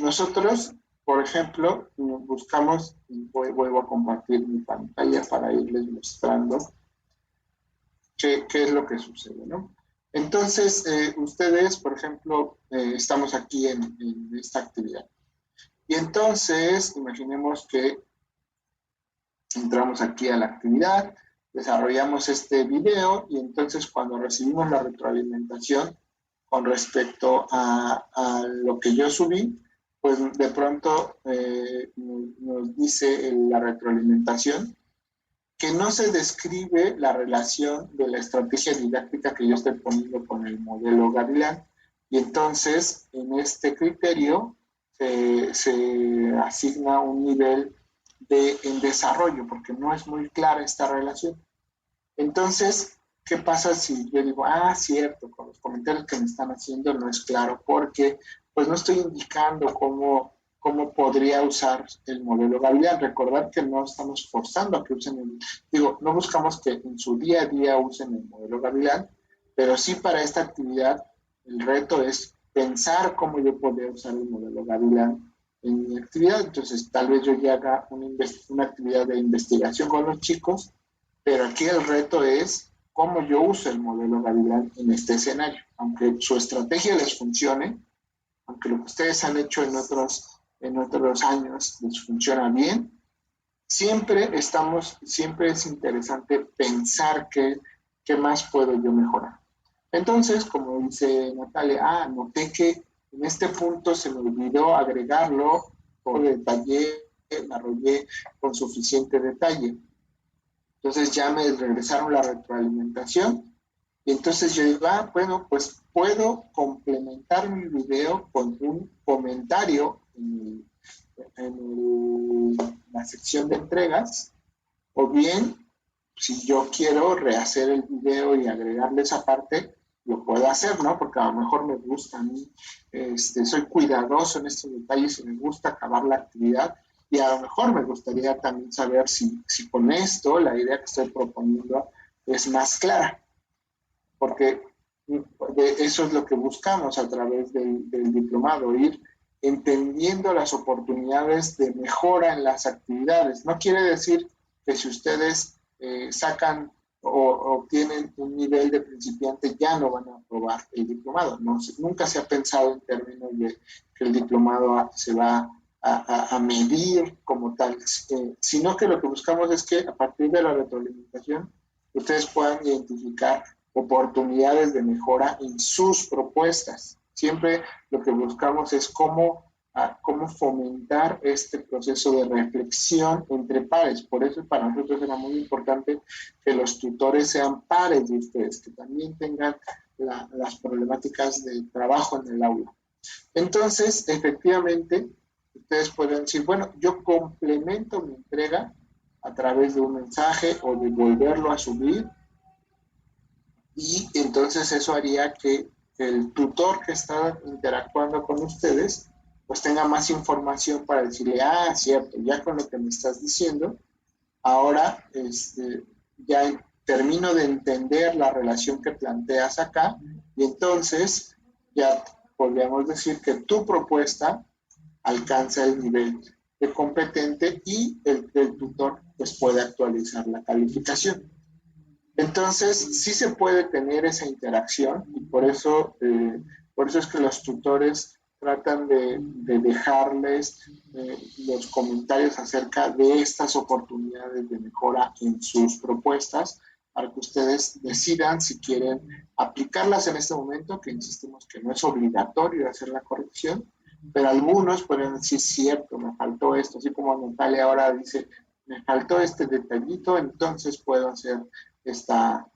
Nosotros, por ejemplo, buscamos, vuelvo a compartir mi pantalla para irles mostrando qué es lo que sucede, ¿no? Entonces, ustedes, por ejemplo, estamos aquí en esta actividad. Y entonces, imaginemos que entramos aquí a la actividad, desarrollamos este video y entonces cuando recibimos la retroalimentación con respecto a lo que yo subí, pues de pronto nos dice la retroalimentación que no se describe la relación de la estrategia didáctica que yo estoy poniendo con el modelo Gavilán. Y entonces, en este criterio, se asigna un nivel en desarrollo, porque no es muy clara esta relación. Entonces, ¿qué pasa si yo digo, cierto, con los comentarios que me están haciendo no es claro, porque pues no estoy indicando cómo podría usar el modelo Gavilán? Recordar que no estamos forzando a que usen no buscamos que en su día a día usen el modelo Gavilán, pero sí para esta actividad el reto es pensar cómo yo podría usar el modelo Gavilán en mi actividad. Entonces, tal vez yo ya haga una actividad de investigación con los chicos, pero aquí el reto es cómo yo uso el modelo Gavilán en este escenario. Aunque su estrategia les funcione, aunque lo que ustedes han hecho en otros años les funciona bien, siempre es interesante pensar qué más puedo yo mejorar. Entonces, como dice Natalia, noté que en este punto se me olvidó agregarlo, o detallé, me arrollé con suficiente detalle. Entonces ya me regresaron la retroalimentación y entonces yo digo, bueno, pues puedo complementar mi video con un comentario en la sección de entregas, o bien, si yo quiero rehacer el video y agregarle esa parte, lo puedo hacer, ¿no? Porque a lo mejor me gusta a mí, soy cuidadoso en estos detalles y me gusta acabar la actividad. Y a lo mejor me gustaría también saber si con esto la idea que estoy proponiendo es más clara, porque eso es lo que buscamos a través del diplomado, ir entendiendo las oportunidades de mejora en las actividades. No quiere decir que si ustedes sacan o obtienen un nivel de principiante ya no van a aprobar el diplomado. No, nunca se ha pensado en términos de que el diplomado se va a medir como tal, sino que lo que buscamos es que a partir de la retroalimentación ustedes puedan identificar oportunidades de mejora en sus propuestas. Siempre lo que buscamos es cómo fomentar este proceso de reflexión entre pares. Por eso para nosotros era muy importante que los tutores sean pares de ustedes, que también tengan las problemáticas de trabajo en el aula. Entonces, efectivamente, ustedes pueden decir, bueno, yo complemento mi entrega a través de un mensaje o de volverlo a subir, y entonces eso haría que el tutor que está interactuando con ustedes pues tenga más información para decirle, cierto, ya con lo que me estás diciendo, ahora ya termino de entender la relación que planteas acá, y entonces ya podríamos decir que tu propuesta alcanza el nivel de competente y el tutor pues puede actualizar la calificación. Entonces, sí se puede tener esa interacción, y por eso es que los tutores tratan de dejarles los comentarios acerca de estas oportunidades de mejora en sus propuestas, para que ustedes decidan si quieren aplicarlas en este momento, que insistimos que no es obligatorio hacer la corrección, pero algunos pueden decir, cierto, me faltó esto, así como Natalia ahora dice, me faltó este detallito, entonces puedo hacer esta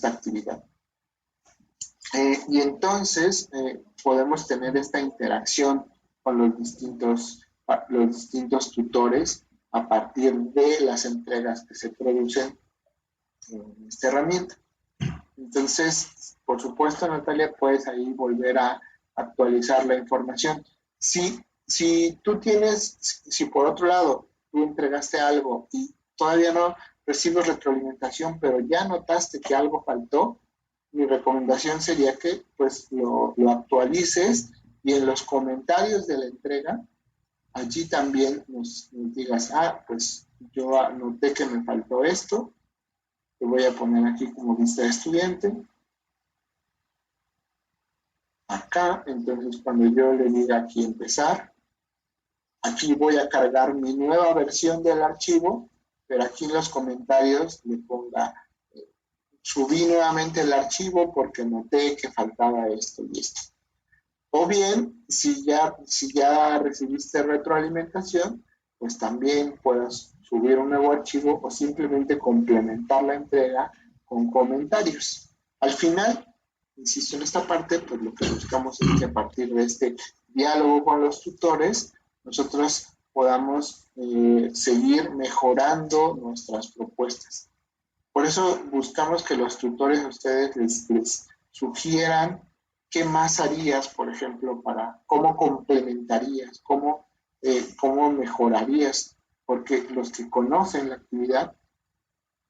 actividad. Y entonces podemos tener esta interacción con los distintos tutores a partir de las entregas que se producen en esta herramienta. Entonces, por supuesto, Natalia, puedes ahí volver a actualizar la información. Si por otro lado tú entregaste algo y todavía no recibes retroalimentación, pero ya notaste que algo faltó, mi recomendación sería que pues lo actualices, y en los comentarios de la entrega, allí también nos digas, pues yo noté que me faltó esto, te voy a poner aquí como vista de estudiante, acá. Entonces cuando yo le diga aquí empezar, aquí voy a cargar mi nueva versión del archivo, pero aquí en los comentarios le ponga, subí nuevamente el archivo porque noté que faltaba esto y esto. O bien, si ya recibiste retroalimentación, pues también puedes subir un nuevo archivo o simplemente complementar la entrega con comentarios. Al final, insisto en esta parte, pues lo que buscamos es que a partir de este diálogo con los tutores, nosotros podamos seguir mejorando nuestras propuestas. Por eso buscamos que los tutores a ustedes les sugieran qué más harías, por ejemplo, cómo complementarías, cómo mejorarías, porque los que conocen la actividad,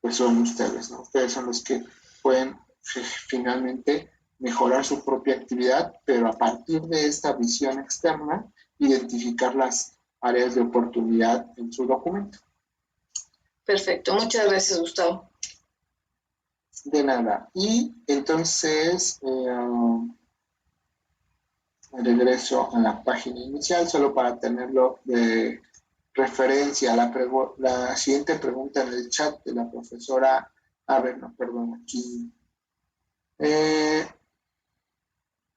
pues son ustedes, ¿no? Ustedes son los que pueden finalmente mejorar su propia actividad, pero a partir de esta visión externa, identificar las áreas de oportunidad en su documento. Perfecto, muchas gracias, Gustavo. De nada. Y entonces regreso a la página inicial solo para tenerlo de referencia. La siguiente pregunta en el chat de la profesora, aquí.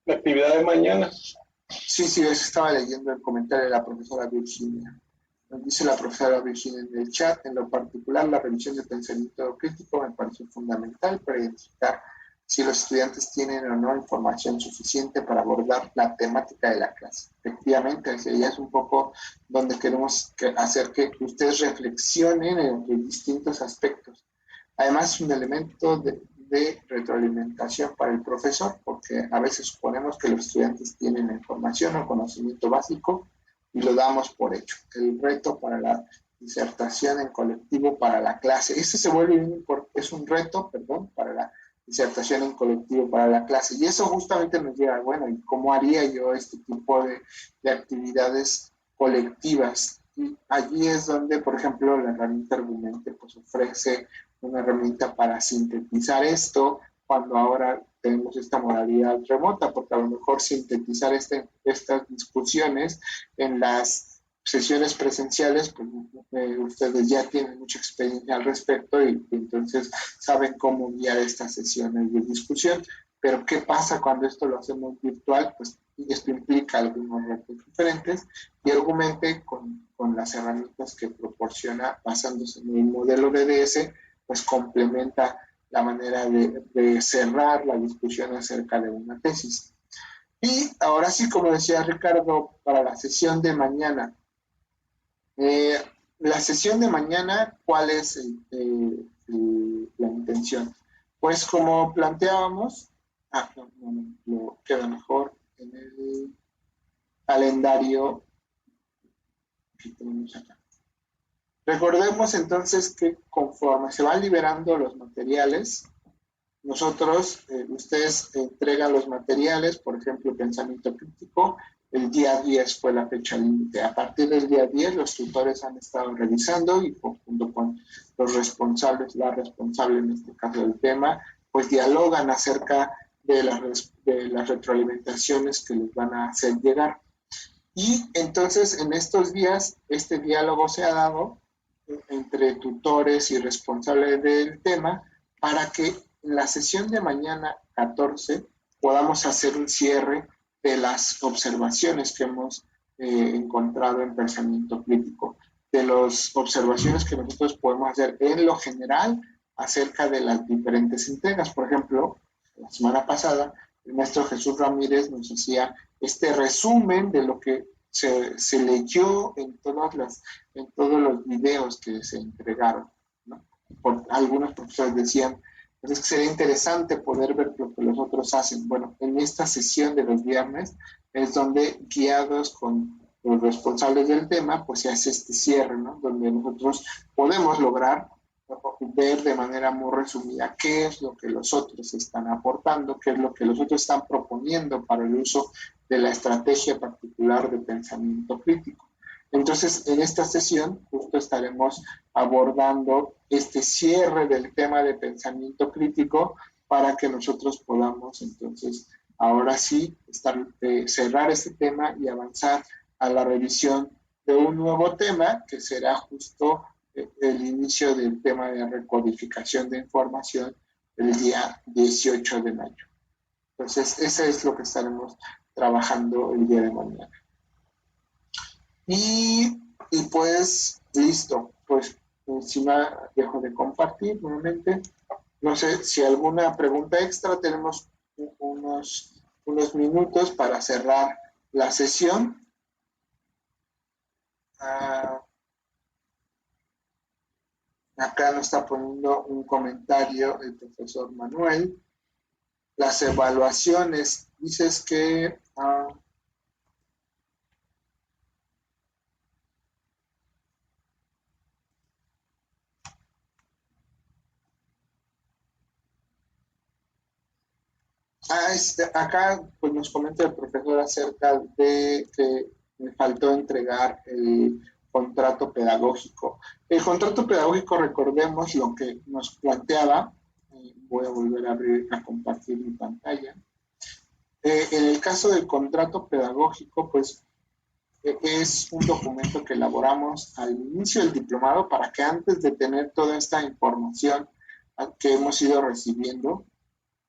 La actividad de mañana. Sí, estaba leyendo el comentario de la profesora Virginia. Nos dice la profesora Virginia en el chat, en lo particular, la revisión de pensamiento crítico me pareció fundamental para identificar si los estudiantes tienen o no información suficiente para abordar la temática de la clase. Efectivamente, ya es un poco donde queremos hacer que ustedes reflexionen en los distintos aspectos. Además, es un elemento de retroalimentación para el profesor, porque a veces suponemos que los estudiantes tienen la información o conocimiento básico y lo damos por hecho. El reto para la disertación en colectivo para la clase. Ese se vuelve es un reto, perdón, para la disertación en colectivo para la clase. Y eso justamente nos lleva, bueno, ¿y cómo haría yo este tipo de actividades colectivas? Y allí es donde, por ejemplo, la herramienta Argumente pues ofrece una herramienta para sintetizar esto, cuando ahora tenemos esta modalidad remota, porque a lo mejor sintetizar estas discusiones en las sesiones presenciales, pues ustedes ya tienen mucha experiencia al respecto y entonces saben cómo guiar estas sesiones de discusión. Pero ¿qué pasa cuando esto lo hacemos virtual? Pues esto implica algunos retos diferentes y Argumente con las herramientas que proporciona basándose en el modelo DDS, pues complementa la manera de cerrar la discusión acerca de una tesis. Y ahora sí, como decía Ricardo, para la sesión de mañana, la sesión de mañana, ¿cuál es la intención? Pues como planteábamos, lo queda mejor en el calendario que tenemos acá. Recordemos entonces que conforme se van liberando los materiales, ustedes entregan los materiales, por ejemplo, pensamiento crítico, el día 10 fue la fecha límite. A partir del día 10, los tutores han estado revisando y junto con los responsables, la responsable en este caso del tema, pues dialogan acerca de las retroalimentaciones que les van a hacer llegar. Y entonces, en estos días, este diálogo se ha dado entre tutores y responsables del tema para que en la sesión de mañana 14 podamos hacer un cierre de las observaciones que hemos encontrado en pensamiento crítico, de las observaciones que nosotros podemos hacer en lo general acerca de las diferentes entregas. Por ejemplo, la semana pasada, el maestro Jesús Ramírez nos hacía este resumen de lo que se leyó en todos los videos que se entregaron, ¿no? Algunos profesores decían, pues es que sería interesante poder ver lo que los otros hacen. Bueno, en esta sesión de los viernes es donde, guiados con los responsables del tema, pues se hace este cierre, ¿no? Donde nosotros podemos lograr ver de manera muy resumida qué es lo que los otros están aportando, qué es lo que los otros están proponiendo para el uso de la estrategia particular de pensamiento crítico. Entonces, en esta sesión justo estaremos abordando este cierre del tema de pensamiento crítico para que nosotros podamos entonces ahora sí cerrar este tema y avanzar a la revisión de un nuevo tema que será justo el inicio del tema de recodificación de información el día 18 de mayo. Entonces, eso es lo que estaremos trabajando el día de mañana. Y pues, listo. Pues, encima dejo de compartir nuevamente. No sé si alguna pregunta extra. Tenemos unos minutos para cerrar la sesión. Acá nos está poniendo un comentario el profesor Manuel. Las evaluaciones, dices que acá pues nos comenta el profesor acerca de que me faltó entregar el contrato pedagógico. El contrato pedagógico, recordemos lo que nos planteaba. Voy a volver a compartir mi pantalla. En el caso del contrato pedagógico, pues es un documento que elaboramos al inicio del diplomado para que antes de tener toda esta información que hemos ido recibiendo,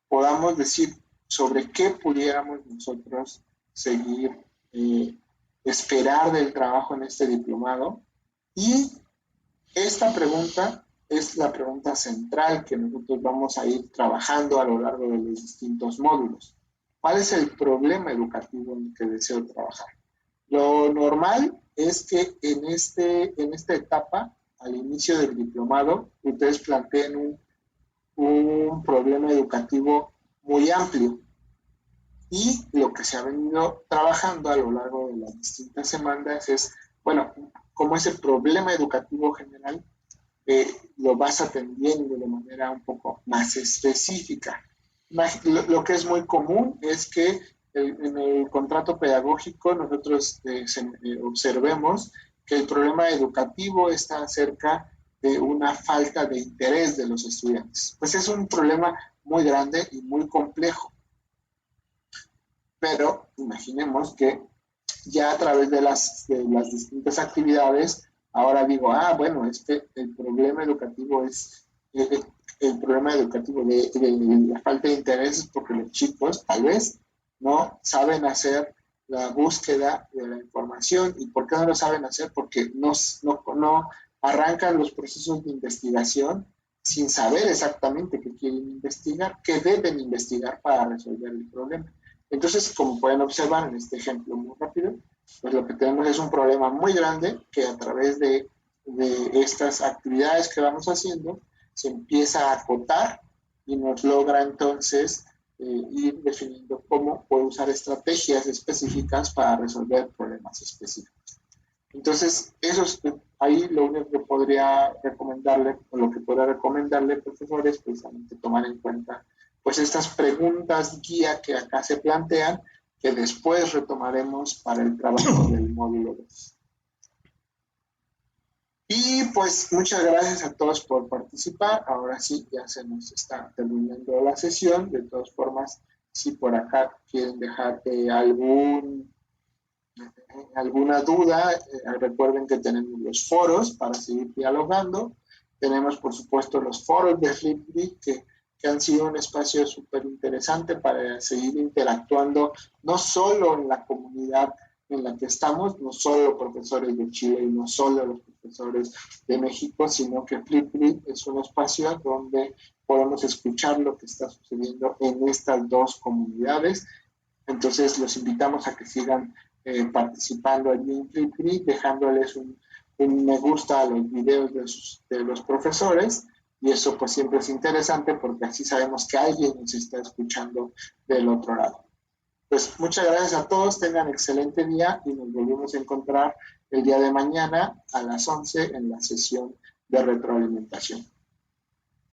podamos decir sobre qué pudiéramos nosotros seguir, esperar del trabajo en este diplomado. Y esta pregunta es la pregunta central que nosotros vamos a ir trabajando a lo largo de los distintos módulos. ¿Cuál es el problema educativo en el que deseo trabajar? Lo normal es que en esta etapa, al inicio del diplomado, ustedes planteen un problema educativo muy amplio. Y lo que se ha venido trabajando a lo largo de las distintas semanas es, bueno, como ese problema educativo general lo vas atendiendo de manera un poco más específica. Lo que es muy común es que en el contrato pedagógico nosotros observemos que el problema educativo está acerca de una falta de interés de los estudiantes. Pues es un problema muy grande y muy complejo. Pero imaginemos que ya a través de las distintas actividades, ahora digo, bueno, el problema educativo es el problema educativo de la falta de interés porque los chicos tal vez no saben hacer la búsqueda de la información. ¿Y por qué no lo saben hacer? Porque no arrancan los procesos de investigación sin saber exactamente qué quieren investigar, qué deben investigar para resolver el problema. Entonces, como pueden observar en este ejemplo muy rápido, pues lo que tenemos es un problema muy grande que a través de estas actividades que vamos haciendo se empieza a acotar y nos logra entonces ir definiendo cómo puede usar estrategias específicas para resolver problemas específicos. Entonces, ahí lo único que podría recomendarle, o lo que podría recomendarle, profesor, es precisamente tomar en cuenta pues estas preguntas guía que acá se plantean, que después retomaremos para el trabajo del módulo 2. Y pues muchas gracias a todos por participar. Ahora sí, ya se nos está terminando la sesión. De todas formas, si por acá quieren dejar alguna duda, recuerden que tenemos los foros para seguir dialogando. Tenemos, por supuesto, los foros de Flipgrid que han sido un espacio súper interesante para seguir interactuando, no solo en la comunidad en la que estamos, no solo profesores de Chile y no solo los profesores de México, sino que Flipgrid es un espacio donde podemos escuchar lo que está sucediendo en estas dos comunidades. Entonces, los invitamos a que sigan participando allí en Flipgrid, dejándoles un me gusta a los videos de los profesores. Y eso pues siempre es interesante porque así sabemos que alguien nos está escuchando del otro lado. Pues muchas gracias a todos, tengan excelente día y nos volvemos a encontrar el día de mañana a las 11 en la sesión de retroalimentación.